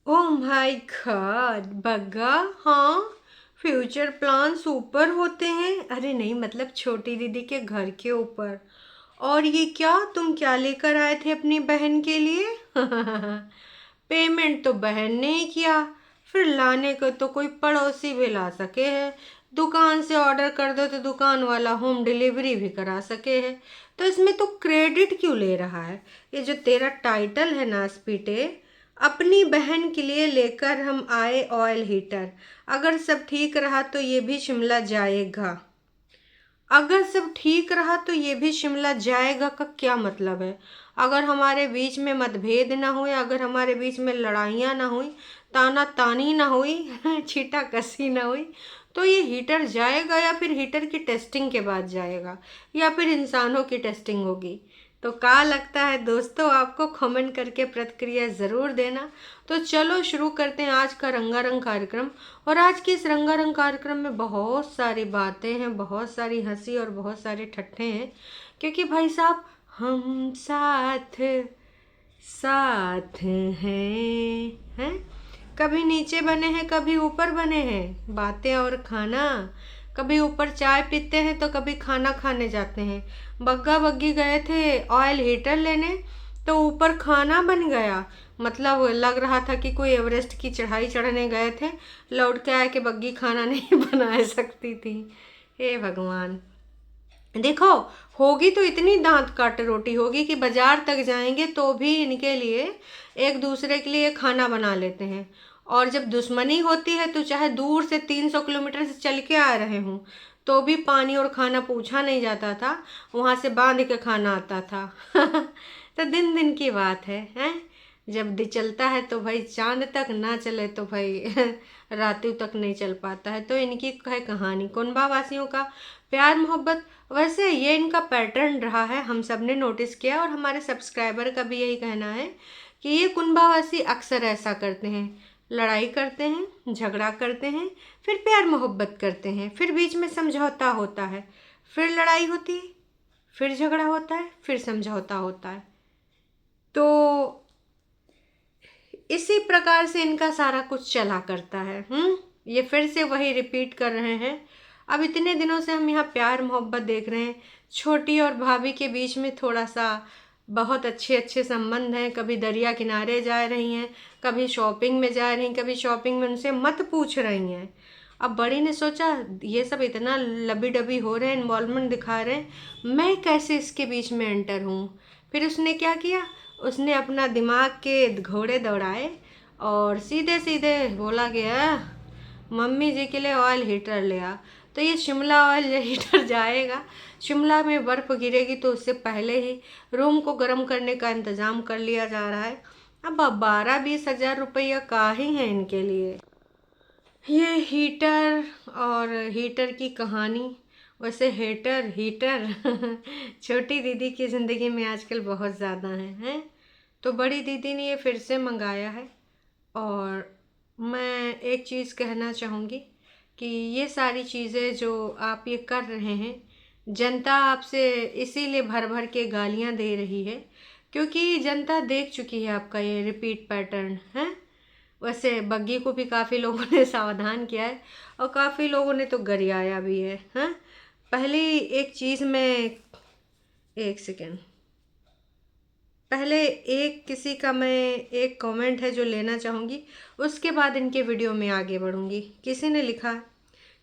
Oh my God Bagga. हाँ, future plan super होते हैं। अरे नहीं, मतलब छोटी दीदी के घर के ऊपर। और ये क्या, तुम क्या लेकर आए थे अपनी बहन के लिए? पेमेंट तो बहन ने ही किया, फिर लाने को तो कोई पड़ोसी भी ला सके है। दुकान से ऑर्डर कर दो तो दुकान वाला होम डिलीवरी भी करा सके है। तो इसमें तो क्रेडिट क्यों ले रहा है? ये जो तेरा टाइटल है नासपीटे, अपनी बहन के लिए लेकर हम आए ऑयल हीटर। अगर सब ठीक रहा तो ये भी शिमला जाएगा। अगर सब ठीक रहा तो ये भी शिमला जाएगा का क्या मतलब है? अगर हमारे बीच में मतभेद ना हुए, अगर हमारे बीच में लड़ाइयाँ ना हुई, ताना तानी ना हुई, छीटा कसी ना हुई, तो ये हीटर जाएगा या फिर हीटर की टेस्टिंग के बाद जाएगा, या फिर इंसानों की टेस्टिंग होगी? तो क्या लगता है दोस्तों आपको? कमेंट करके प्रतिक्रिया ज़रूर देना। तो चलो शुरू करते हैं आज का रंगारंग कार्यक्रम। और आज के इस रंगारंग कार्यक्रम में बहुत सारी बातें हैं, बहुत सारी हंसी और बहुत सारे ठट्ठे हैं, क्योंकि भाई साहब हम साथ साथ हैं। कभी नीचे बने हैं, कभी ऊपर बने हैं, बातें और खाना। कभी ऊपर चाय पीते हैं तो कभी खाना खाने जाते हैं। बग्गा बग्गी गए थे ऑयल हीटर लेने, तो ऊपर खाना बन गया। मतलब लग रहा था कि कोई एवरेस्ट की चढ़ाई चढ़ने गए थे, लौट के आए कि बग्गी खाना नहीं बना सकती थी। हे भगवान। देखो, होगी तो इतनी दांत काट रोटी होगी कि बाजार तक जाएंगे तो भी इनके लिए, एक दूसरे के लिए खाना बना लेते हैं। और जब दुश्मनी होती है तो चाहे दूर से 300 किलोमीटर से चल के आ रहे हों, तो भी पानी और खाना पूछा नहीं जाता था, वहाँ से बांध के खाना आता था। तो दिन दिन की बात है, हैं? जब चलता है तो भाई चांद तक, ना चले तो भाई रातों तक नहीं चल पाता है। तो इनकी है कहानी कुनबा वासियों का प्यार मोहब्बत। वैसे ये इनका पैटर्न रहा है, हम सब ने नोटिस किया, और हमारे सब्सक्राइबर का भी यही कहना है कि ये कुनबावासी अक्सर ऐसा करते हैं। लड़ाई करते हैं, झगड़ा करते हैं, फिर प्यार मोहब्बत करते हैं, फिर बीच में समझौता होता है, फिर लड़ाई होती है, फिर झगड़ा होता है, फिर समझौता होता है। तो इसी प्रकार से इनका सारा कुछ चला करता है। ये फिर से वही रिपीट कर रहे हैं। अब इतने दिनों से हम यहाँ प्यार मोहब्बत देख रहे हैं, छोटी और भाभी के बीच में थोड़ा सा बहुत अच्छे अच्छे संबंध हैं। कभी दरिया किनारे जा रही हैं, कभी शॉपिंग में जा रही हैं, कभी शॉपिंग में उनसे मत पूछ रही हैं। अब बड़ी ने सोचा ये सब इतना लबी डबी हो रहे हैं, इन्वॉल्वमेंट दिखा रहे हैं, मैं कैसे इसके बीच में एंटर हूँ? फिर उसने क्या किया, उसने अपना दिमाग के घोड़े दौड़ाए और सीधे सीधे बोला गया मम्मी जी के लिए ऑयल हीटर ले आ। तो ये शिमला ऑयल हीटर जाएगा, शिमला में बर्फ़ गिरेगी तो उससे पहले ही रूम को गर्म करने का इंतज़ाम कर लिया जा रहा है। अब 12-20 हज़ार रुपया का ही है इनके लिए ये हीटर। और हीटर की कहानी, वैसे हेटर हीटर छोटी दीदी की ज़िंदगी में आजकल बहुत ज़्यादा हैं। तो बड़ी दीदी ने ये फिर से मंगाया है। और मैं एक चीज़ कहना चाहूँगी कि ये सारी चीज़ें जो आप ये कर रहे हैं, जनता आपसे इसीलिए भर भर के गालियाँ दे रही है, क्योंकि जनता देख चुकी है आपका ये रिपीट पैटर्न है। वैसे बग्गी को भी काफ़ी लोगों ने सावधान किया है, और काफ़ी लोगों ने तो गरियाया भी है। हाँ, पहली एक चीज़ में, एक सेकेंड, पहले एक किसी का मैं एक कमेंट है जो लेना चाहूँगी, उसके बाद इनके वीडियो में आगे बढ़ूँगी। किसी ने लिखा,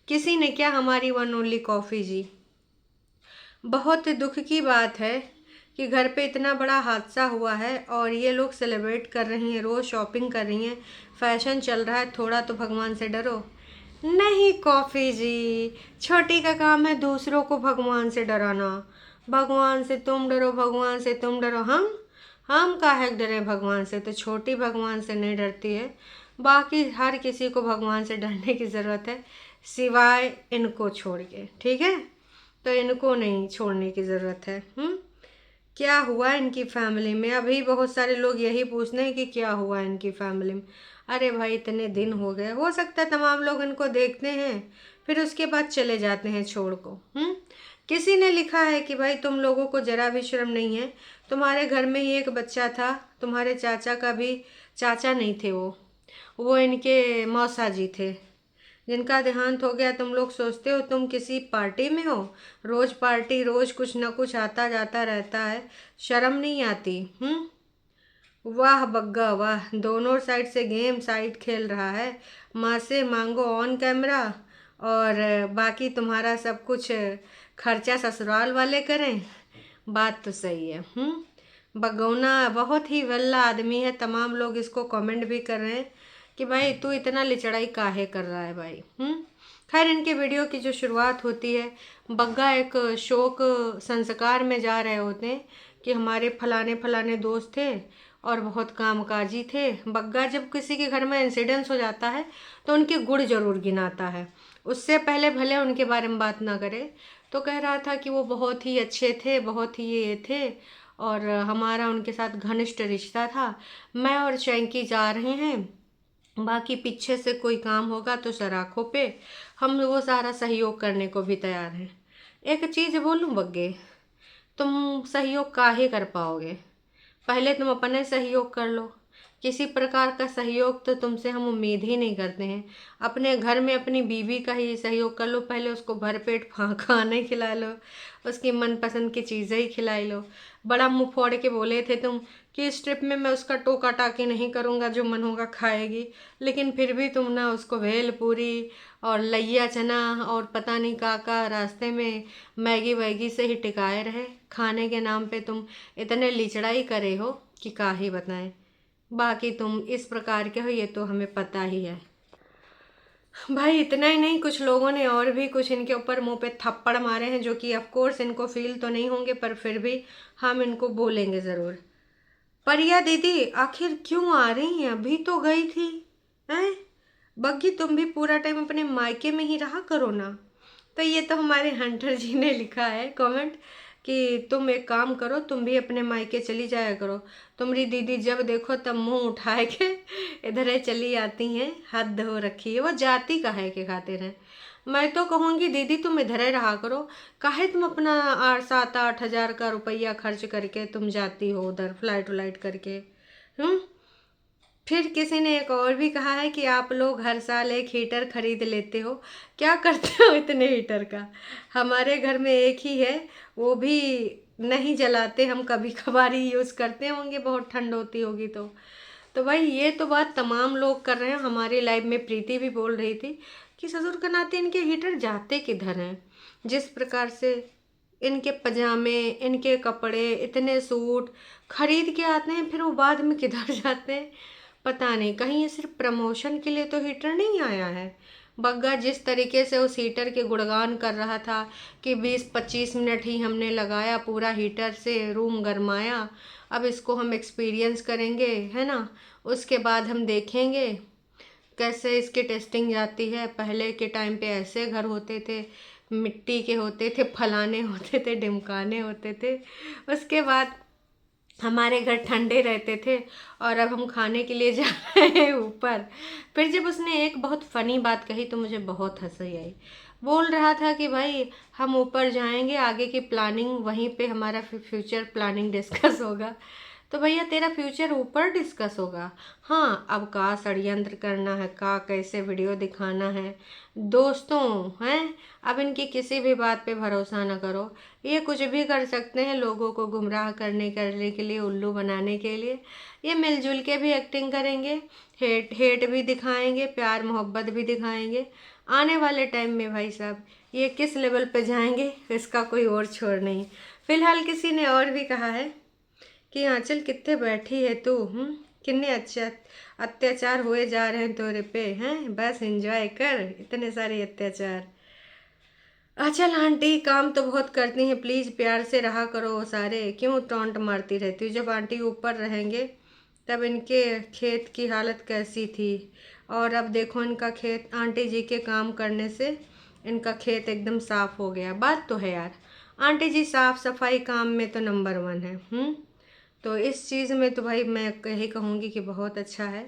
किसी ने क्या, हमारी वन ओनली कॉफ़ी जी, बहुत दुख की बात है कि घर पे इतना बड़ा हादसा हुआ है और ये लोग सेलिब्रेट कर रही हैं, रोज़ शॉपिंग कर रही हैं, फैशन चल रहा है, थोड़ा तो भगवान से डरो। नहीं कॉफ़ी जी, छोटी का काम है दूसरों को भगवान से डराना। भगवान से तुम डरो, भगवान से तुम डरो। हम काहे डरे भगवान से? तो छोटी भगवान से नहीं डरती है, बाकी हर किसी को भगवान से डरने की ज़रूरत है, सिवाय इनको छोड़ के। ठीक है, तो इनको नहीं छोड़ने की ज़रूरत है। क्या हुआ इनकी फैमिली में? अभी बहुत सारे लोग यही पूछते हैं कि क्या हुआ इनकी फैमिली में। अरे भाई इतने दिन हो गए, हो सकता है तमाम लोग इनको देखते हैं फिर उसके बाद चले जाते हैं छोड़ को। किसी ने लिखा है कि भाई तुम लोगों को ज़रा भी शर्म नहीं है, तुम्हारे घर में ही एक बच्चा था, तुम्हारे चाचा का भी चाचा नहीं थे वो, वो इनके मौसा जी थे, जिनका देहांत हो गया। तुम लोग सोचते हो तुम किसी पार्टी में हो, रोज पार्टी, रोज कुछ ना कुछ आता जाता रहता है, शर्म नहीं आती? वाह बग्गा वाह, दोनों साइड से गेम साइड खेल रहा है। माँ से मांगो ऑन कैमरा, और बाकी तुम्हारा सब कुछ खर्चा ससुराल वाले करें। बात तो सही है। बगौना बहुत ही वल्ला आदमी है। तमाम लोग इसको कमेंट भी कर रहे हैं कि भाई तू इतना लिचड़ाई काहे कर रहा है भाई। खैर, इनके वीडियो की जो शुरुआत होती है, बग्गा एक शोक संस्कार में जा रहे होते हैं कि हमारे फलाने फलाने दोस्त थे और बहुत कामकाजी थे। बग्गा जब किसी के घर में इंसिडेंस हो जाता है तो उनके गुण जरूर गिनाता है, उससे पहले भले उनके बारे में बात ना करे। तो कह रहा था कि वो बहुत ही अच्छे थे, बहुत ही ये थे, और हमारा उनके साथ घनिष्ठ रिश्ता था। मैं और चैंकी जा रहे हैं, बाकी पीछे से कोई काम होगा तो सराखों पे हम वो सारा सहयोग करने को भी तैयार हैं। एक चीज़ बोलूं बग्गे, तुम सहयोग काहे कर पाओगे? पहले तुम अपने सहयोग कर लो। किसी प्रकार का सहयोग तो तुमसे हम उम्मीद ही नहीं करते हैं। अपने घर में अपनी बीवी का ही सहयोग कर लो, पहले उसको भरपेट खाने खिला लो, उसकी मनपसंद की चीज़ें ही खिलाई लो। बड़ा मुंह फोड़ के बोले थे तुम कि इस ट्रिप में मैं उसका टोका टाकी नहीं करूँगा, जो मन होगा खाएगी, लेकिन फिर भी तुम ना उसको भेल पूरी और लैया चना और पता नहीं का रास्ते में मैगी वैगी से ही टिकाए रहे। खाने के नाम पे तुम इतने लिचड़ाई करे हो कि का ही बताएं। बाकी तुम इस प्रकार के हो ये तो हमें पता ही है भाई। इतना ही नहीं, कुछ लोगों ने और भी कुछ इनके ऊपर मुंह पे थप्पड़ मारे हैं, जो कि ऑफ कोर्स इनको फील तो नहीं होंगे, पर फिर भी हम इनको बोलेंगे ज़रूर। परिया दीदी आखिर क्यों आ रही हैं? अभी तो गई थी। हैं बग्गी, तुम भी पूरा टाइम अपने मायके में ही रहा करो ना। तो ये तो हमारे हंटर जी ने लिखा है कमेंट कि तुम एक काम करो, तुम भी अपने मायके चली जाया करो। तुम्हारी दीदी जब देखो तब मुंह उठाए के इधर ही चली आती हैं, हद हो रखी है। वो जाती काहे के खातिर है? मैं तो कहूँगी दीदी तुम इधर ही रहा करो। काहे तुम अपना 7-8 हज़ार का रुपया खर्च करके तुम जाती हो उधर फ्लाइट व्लाइट करके। फिर किसी ने एक और भी कहा है कि आप लोग हर साल एक हीटर खरीद लेते हो, क्या करते हो इतने हीटर का? हमारे घर में एक ही है, वो भी नहीं जलाते, हम कभी कभार ही यूज़ करते होंगे, बहुत ठंड होती होगी तो भाई ये तो बात तमाम लोग कर रहे हैं। हमारी लाइव में प्रीति भी बोल रही थी कि ससुर के नाते इनके हीटर जाते किधर हैं। जिस प्रकार से इनके पजामे, इनके कपड़े, इतने सूट खरीद के आते हैं, फिर वो बाद में किधर जाते हैं पता नहीं। कहीं ये सिर्फ प्रमोशन के लिए तो हीटर नहीं आया है। बग्गा जिस तरीके से उस हीटर के गुणगान कर रहा था कि 20-25 मिनट ही हमने लगाया, पूरा हीटर से रूम गरमाया, अब इसको हम एक्सपीरियंस करेंगे, है ना, उसके बाद हम देखेंगे कैसे इसकी टेस्टिंग जाती है। पहले के टाइम पे ऐसे घर होते थे, मिट्टी के होते थे, फलाने होते थे, ढिमकाने होते थे, उसके बाद हमारे घर ठंडे रहते थे, और अब हम खाने के लिए जा रहे हैं ऊपर। फिर जब उसने एक बहुत फ़नी बात कही तो मुझे बहुत हंसी आई। बोल रहा था कि भाई हम ऊपर जाएंगे, आगे की प्लानिंग वहीं पे हमारा फ्यूचर प्लानिंग डिस्कस होगा। तो भैया तेरा फ्यूचर ऊपर डिस्कस होगा। हाँ, अब का षड्यंत्र करना है, का कैसे वीडियो दिखाना है दोस्तों, हैं? अब इनकी किसी भी बात पे भरोसा ना करो। ये कुछ भी कर सकते हैं लोगों को गुमराह करने के लिए, उल्लू बनाने के लिए। ये मिलजुल के भी एक्टिंग करेंगे, हेट भी दिखाएंगे, प्यार मोहब्बत भी दिखाएंगे। आने वाले टाइम में भाई साहब ये किस लेवल पे जाएंगे इसका कोई और छोर नहीं। फिलहाल किसी ने और भी कहा है कि आंचल कितने बैठी है तू, कितने अच्छा अत्याचार हुए जा रहे हैं तोरे पे, हैं? बस एंजॉय कर इतने सारे अत्याचार। अच्छा आंटी काम तो बहुत करती हैं, प्लीज़ प्यार से रहा करो। वो सारे क्यों टॉन्ट मारती रहती हो? जब आंटी ऊपर रहेंगे तब इनके खेत की हालत कैसी थी, और अब देखो इनका खेत आंटी जी के काम करने से इनका खेत एकदम साफ हो गया। बात तो है यार, आंटी जी साफ सफाई काम में तो नंबर 1 है। तो इस चीज़ में तो भाई मैं यही कहूँगी कि बहुत अच्छा है।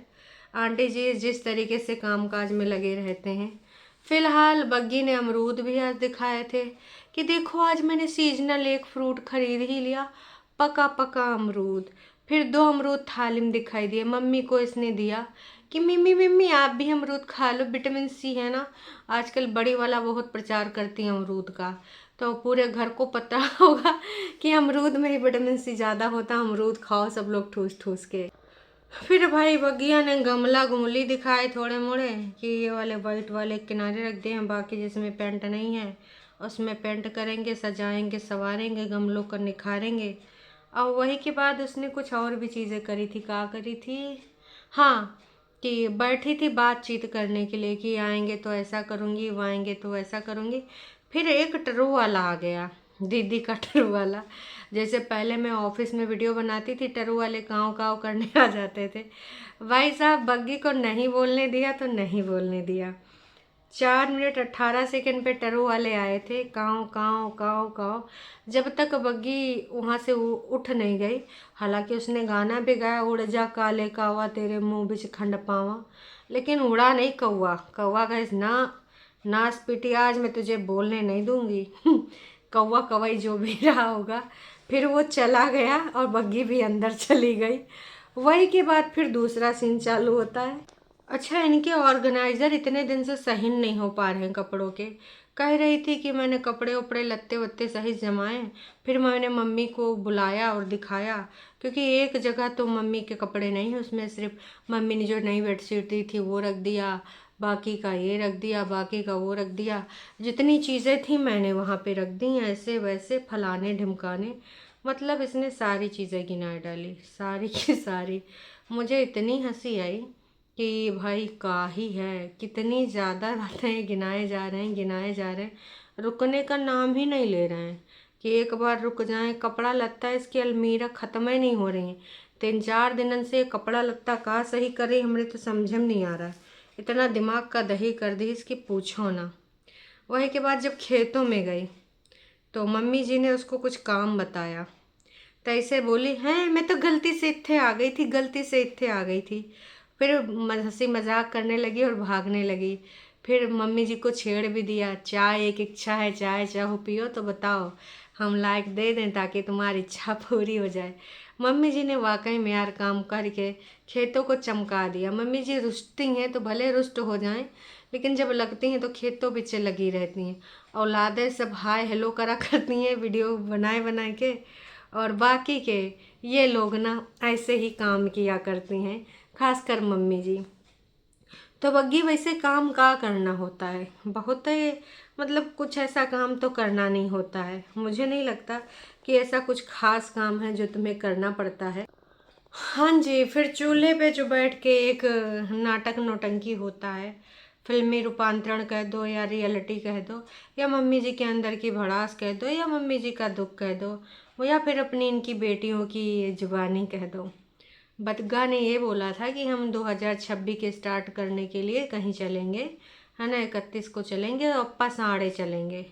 आंटी जी जिस तरीके से कामकाज में लगे रहते हैं। फिलहाल बग्गी ने अमरूद भी आज दिखाए थे कि देखो आज मैंने सीजनल एक फ्रूट खरीद ही लिया, पका पका अमरूद। फिर 2 अमरूद थाली में दिखाई दिए, मम्मी को इसने दिया कि मम्मी मम्मी आप भी अमरूद खा लो, विटामिन सी है ना। आजकल बड़ी वाला बहुत प्रचार करती है अमरूद का, तो पूरे घर को पता होगा कि अमरूद में ही विटामिन सी ज़्यादा होता, अमरूद खाओ सब लोग ठूस ठूस के। फिर भाई बगिया ने गमला गुमली दिखाए थोड़े मोड़े कि ये वाले वाइट वाले किनारे रख दिए हैं, बाकी जिसमें पेंट नहीं है उसमें पेंट करेंगे, सजाएंगे, संवारेंगे, गमलों को निखारेंगे। और वही के बाद उसने कुछ और भी चीज़ें करी थी। क्या करी थी? हाँ, कि बैठी थी बातचीत करने के लिए कि आएंगे तो ऐसा करूँगी, वो आएंगे तो ऐसा करूँगी। फिर एक टरू वाला आ गया, दीदी का टरू वाला। जैसे पहले मैं ऑफिस में वीडियो बनाती थी, टरू वाले काँव काँव करने आ जाते थे। भाई साहब बग्गी को नहीं बोलने दिया तो नहीं बोलने दिया। 4 मिनट 18 सेकंड पे टरू वाले आए थे, काँव काँव काँव काँव, जब तक बग्गी वहाँ से उठ नहीं गई। हालांकि उसने गाना भी गाया, उड़ जा काले कावा तेरे मुंह बिच खंड पावा, लेकिन उड़ा नहीं कौवा। कौवा गैस ना, नाच पीटी आज मैं तुझे बोलने नहीं दूंगी। कौवा कौवाई जो भी रहा होगा। फिर वो चला गया और बग्गी भी अंदर चली गई। वही के बाद फिर दूसरा सीन चालू होता है। अच्छा, इनके ऑर्गेनाइज़र इतने दिन से सही नहीं हो पा रहे हैं कपड़ों के। कह रही थी कि मैंने कपड़े उपड़े लत्ते वत्ते सही जमाए। फिर मैंने मम्मी को बुलाया और दिखाया, क्योंकि एक जगह तो मम्मी के कपड़े नहीं है, उसमें सिर्फ मम्मी ने जो नई बेडशीट दी थी वो रख दिया, बाकी का ये रख दिया, बाकी का वो रख दिया। जितनी चीज़ें थी मैंने वहाँ पे रख दी, ऐसे वैसे फलाने ढिमकाने। मतलब इसने सारी चीज़ें गिना डाली, सारी की सारी। मुझे इतनी हंसी आई कि भाई का ही है, कितनी ज़्यादा बातें गिनाए जा रहे हैं, गिनाए जा रहे हैं, रुकने का नाम ही नहीं ले रहे हैं कि एक बार रुक जाएं। कपड़ा लत्ता इसकी अलमीरा ख़त्म ही नहीं हो रही है। 3-4 दिन से कपड़ा लत्ता का सही कर रही, हमरे तो समझ में नहीं आ रहा। इतना दिमाग का दही कर दी इसकी, पूछो ना। वही के बाद जब खेतों में गई तो मम्मी जी ने उसको कुछ काम बताया, तो ऐसे बोली हैं मैं तो गलती से इत्थे आ गई थी, गलती से इत्थे आ गई थी। फिर हंसी मजाक करने लगी और भागने लगी। फिर मम्मी जी को छेड़ भी दिया, चाय एक इच्छा है, चाय चाहो पियो तो बताओ, हम लाइक दे दें ताकि तुम्हारी इच्छा पूरी हो जाए। मम्मी जी ने वाकई में यार काम करके खेतों को चमका दिया। मम्मी जी रुष्टी हैं तो भले रुष्ट हो जाएं, लेकिन जब लगती हैं तो खेतों पीछे लगी रहती हैं। औलादें सब हाय हेलो करा करती हैं वीडियो बनाए बनाए के, और बाकी के ये लोग ना ऐसे ही काम किया करती हैं, खासकर मम्मी जी। तो बग्गी वैसे काम का करना होता है बहुत है, मतलब कुछ ऐसा काम तो करना नहीं होता है। मुझे नहीं लगता कि ऐसा कुछ खास काम है जो तुम्हें करना पड़ता है। हाँ जी, फिर चूल्हे पे जो बैठ के एक नाटक नौटंकी होता है, फिल्मी रूपांतरण कह दो या रियलिटी कह दो, या मम्मी जी के अंदर की भड़ास कह दो, या मम्मी जी का दुख कह दो, या फिर अपनी इनकी बेटियों की जुबानी कह दो। बदगा ने ये बोला था कि हम 2026 के स्टार्ट करने के लिए कहीं चलेंगे, है ना, 31 को चलेंगे और अप्पा साढ़े चलेंगे,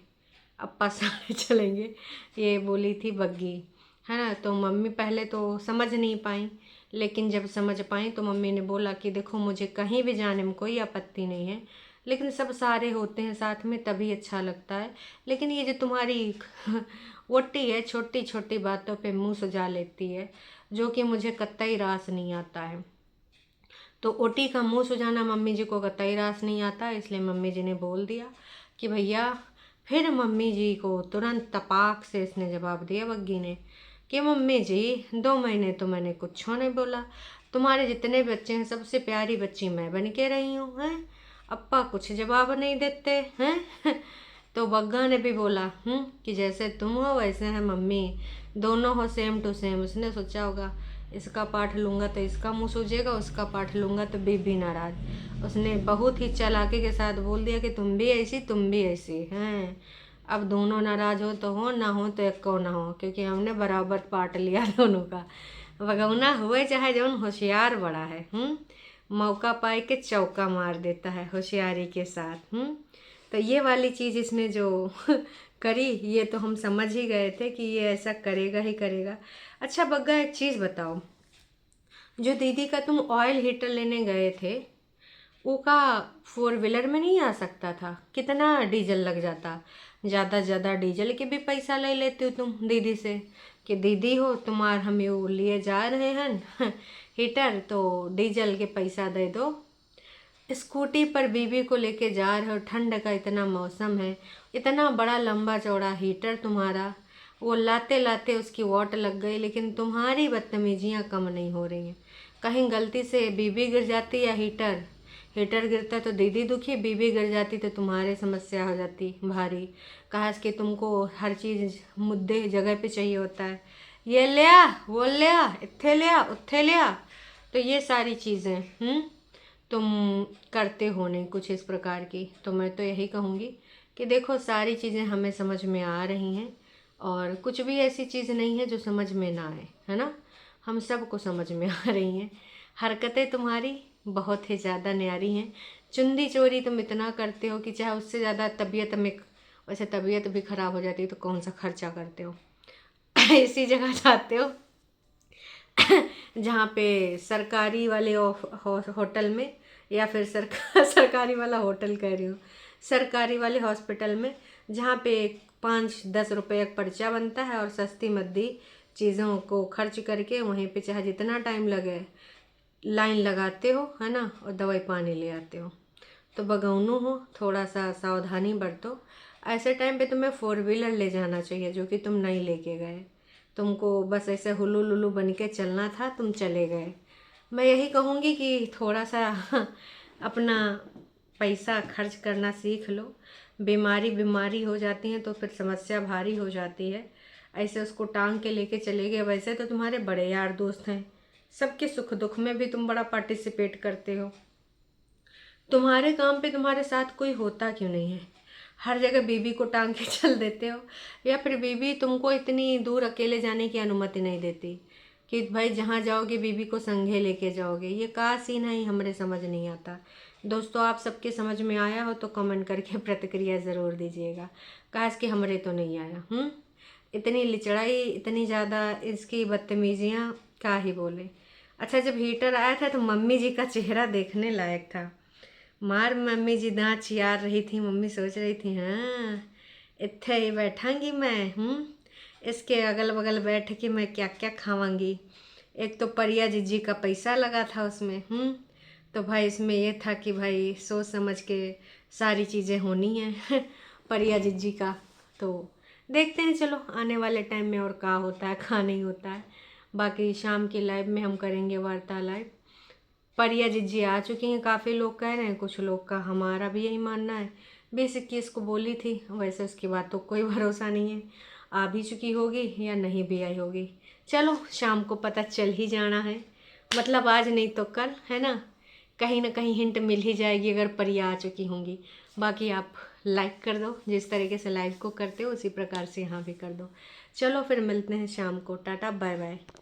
अप्पा साढ़े चलेंगे, ये बोली थी बग्गी, है ना। तो मम्मी पहले तो समझ नहीं पाई, लेकिन जब समझ पाई तो मम्मी ने बोला कि देखो मुझे कहीं भी जाने में कोई आपत्ति नहीं है, लेकिन सब सारे होते हैं साथ में तभी अच्छा लगता है। लेकिन ये जो तुम्हारी वोटी है, छोटी छोटी बातों पे मुंह सुजा लेती है, जो कि मुझे कतई रास नहीं आता है। तो ओटी का मुंह सुझाना मम्मी जी को कतई रास नहीं आता, इसलिए मम्मी जी ने बोल दिया कि भैया। फिर मम्मी जी को तुरंत तपाक से इसने जवाब दिया बग्गी ने कि मम्मी जी 2 महीने तो मैंने कुछ नहीं बोला, तुम्हारे जितने बच्चे हैं सबसे प्यारी बच्ची मैं बन के रही हूँ, हैं अप्पा कुछ जवाब नहीं देते हैं। तो बग्गा ने भी बोला कि जैसे तुम हो वैसे है मम्मी, दोनों हो सेम टू सेम। उसने सोचा होगा इसका पाठ लूँगा तो इसका मुँह सूझेगा, उसका पाठ लूँगा तो बीबी नाराज। उसने बहुत ही चालाकी के साथ बोल दिया कि तुम भी ऐसी तुम भी ऐसी हैं, अब दोनों नाराज हो ना हो तो एक को ना हो, क्योंकि हमने बराबर पाठ लिया दोनों का। भगवना हुए चाहे जौन होशियार बड़ा है, मौका पाए के चौका मार देता है होशियारी के साथ। तो ये वाली चीज़ इसने जो करी, ये तो हम समझ ही गए थे कि ये ऐसा करेगा ही करेगा। अच्छा बग्गा, एक चीज़ बताओ, जो दीदी का तुम ऑयल हीटर लेने गए थे वो का 4 व्हीलर में नहीं आ सकता था? कितना डीजल लग जाता, ज़्यादा से ज़्यादा डीजल के भी पैसा ले लेते हो तुम दीदी से। कि दीदी हो तुम्हार हम वो लिए जा रहे हैं हीटर, तो डीजल के पैसा दे दो। स्कूटी पर बीबी को लेके जा रहे हो, ठंड का इतना मौसम है, इतना बड़ा लंबा चौड़ा हीटर तुम्हारा, वो लाते लाते उसकी वाट लग गई, लेकिन तुम्हारी बदतमीजियाँ कम नहीं हो रही हैं। कहीं गलती से बीबी गिर जाती या हीटर हीटर गिरता तो दीदी दुखी, बीबी गिर जाती तो तुम्हारे समस्या हो जाती भारी। काश कि तुमको हर चीज़ मुद्दे जगह पे चाहिए होता है, ये लिया वो लिया इत्थे लिया उत्थे लिया, तो ये सारी चीज़ें तुम करते हो नहीं कुछ इस प्रकार की। तो मैं तो यही कहूँगी कि देखो सारी चीज़ें हमें समझ में आ रही हैं, और कुछ भी ऐसी चीज़ नहीं है जो समझ में ना आए, है ना। हम सबको समझ में आ रही हैं। हरकतें तुम्हारी बहुत ही ज़्यादा न्यारी हैं। चुंदी चोरी तुम इतना करते हो कि चाहे उससे ज़्यादा तबीयत में, वैसे तबीयत भी ख़राब हो जाती है तो कौन सा खर्चा करते हो इसी जगह जाते हो जहाँ पे सरकारी वाले होटल में, या फिर सरकारी वाला होटल कह रही हूँ, सरकारी वाले हॉस्पिटल में, जहाँ पे 5-10 रुपये का पर्चा बनता है और सस्ती मद्दी चीज़ों को खर्च करके वहीं पे चाहे जितना टाइम लगे लाइन लगाते हो, है ना, और दवाई पानी ले आते हो। तो बगौनू हो, थोड़ा सा सावधानी बरतो। ऐसे टाइम पे तुम्हें 4 व्हीलर ले जाना चाहिए, जो कि तुम नहीं लेके गए। तुमको बस ऐसे हुलू लुलू बन के चलना था, तुम चले गए। मैं यही कहूँगी कि थोड़ा सा अपना पैसा खर्च करना सीख लो। बीमारी हो जाती है तो फिर समस्या भारी हो जाती है। ऐसे उसको टांग के लेके चले गए, वैसे तो तुम्हारे बड़े यार दोस्त हैं, सबके सुख दुख में भी तुम बड़ा पार्टिसिपेट करते हो। तुम्हारे काम पे तुम्हारे साथ कोई होता क्यों नहीं है? हर जगह बीबी को टांग के चल देते हो, या फिर बीबी तुमको इतनी दूर अकेले जाने की अनुमति नहीं देती कि भाई जहाँ जाओगे बीबी को संगे लेके जाओगे। ये का सीन है, हमारे समझ नहीं आता। दोस्तों आप सबके समझ में आया हो तो कमेंट करके प्रतिक्रिया ज़रूर दीजिएगा। काश कि हमारे तो नहीं आया। इतनी लिचड़ाई, इतनी ज़्यादा इसकी बदतमीजियाँ, क्या ही बोले। अच्छा जब हीटर आया था तो मम्मी जी का चेहरा देखने लायक था। मार मम्मी जी दाँत चियार रही थी, मम्मी सोच रही थी हाँ इत्थे ही बैठांगी मैं, इसके अगल बगल बैठ के मैं क्या क्या खावांगी। एक तो परिया जीजी का पैसा लगा था उसमें, तो भाई इसमें ये था कि भाई सोच समझ के सारी चीज़ें होनी हैं परिया जीजी का। तो देखते हैं चलो आने वाले टाइम में और क्या होता है क्या नहीं होता है। बाकी शाम की लाइव में हम करेंगे वार्तालाप। परिया जीजी आ चुकी हैं, काफ़ी लोग कह रहे हैं, कुछ लोग का हमारा भी यही मानना है। 20-21 को बोली थी, वैसे उसकी बात तो कोई भरोसा नहीं है, आ भी चुकी होगी या नहीं भी आई होगी। चलो शाम को पता चल ही जाना है, मतलब आज नहीं तो कल, है ना कहीं हिंट मिल ही जाएगी अगर परिया आ चुकी होंगी। बाकी आप लाइक कर दो, जिस तरीके से लाइव को करते हो उसी प्रकार से यहाँ भी कर दो। चलो फिर मिलते हैं शाम को, टाटा बाय बाय।